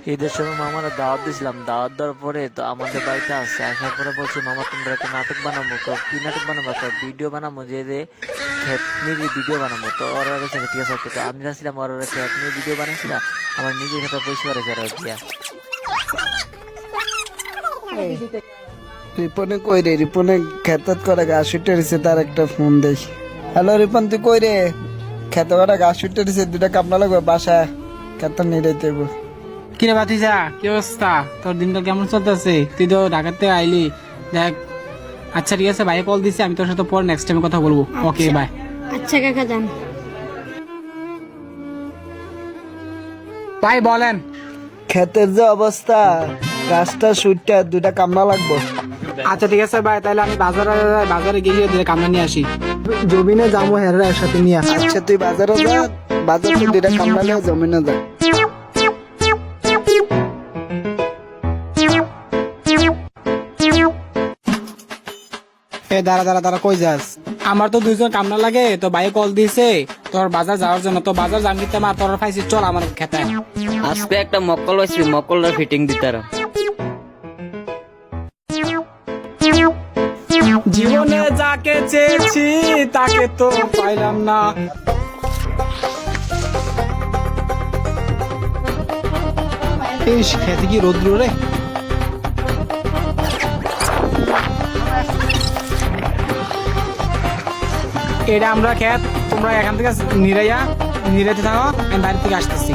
ঈদের সময় মামারা দাওয়াত দিয়েছিলাম, দাওয়াত দেওয়ার পরে তো আমাদের বাড়িতে আসছে, আসার পরে বলছে মামা তোমরা একটা নাটক বানাবো, তো কি নাটক বানাবো, তো ভিডিও বানাবো যে ক্ষেত নিয়ে ভিডিও বানাবো। তো ওরা কাছে ঠিক আছে, তো আমি যাচ্ছিলাম ওরা ক্ষেত নিয়ে ভিডিও বানাইছিলাম, আমার নিজের ক্ষেত্রে পরিষ্কার হয়েছে ওরা দিয়া। রিপনে কই রে? রিপনে খেতাত করে ঘাস উঠে রয়েছে, তার একটা ফোন দেই। হ্যালো রিপন, তুই কই রে? খেতে কটা ঘাস উঠে রয়েছে, দুটা কামলা লাগবে বাসা, খেত নিয়ে যাইতে হইব। কিরে বাতিজা, কি অবস্থা? তোর দিনটা কেমন চলতেছে? তুই তো ঢাকার থেকে আইলি, দেখ। আচ্ছা ঠিক আছে, ভাই কল দিছি, আমি তোর সাথে পর নেক্সট টাইমে কথা বলবো। Okay bye. আচ্ছা কাকা যান। ভাই বলেন। ক্ষেতের যে অবস্থা, গাছটা সুইটটা দুটা কামলা লাগবে। আচ্ছা ঠিক আছে ভাই, তাহলে আমি বাজারে গিয়ে কামনা নিয়ে আসি। জমিনে যাবো হেরা একসাথে নিয়ে। আচ্ছা তুই বাজারে যা, বাজার তো দুটা কামলা নিয়ে জমিনে যা। এ দাঁড়া দাঁড়া দাঁড়া, কই যাস? আমার তো দুইজন কামনা লাগে, তো ভাই কল দিছে তোর বাজার যাওয়ার জন্য। তো বাজার জান দিতে মা তোর পাইছি, চল আমার খেতে। আজকে একটা মক্কল হয়েছে, মক্কলটা ফিটিং দিতে জীবনে যাকে চেয়েছি তাকে তো পাইলাম না। ইস, খেতে কি রোদ্র রে। এটা আমরা খেত, তোমরা এখান থেকে নিরাইতে থাকো, আমি বাড়ি থেকে আসতেছি।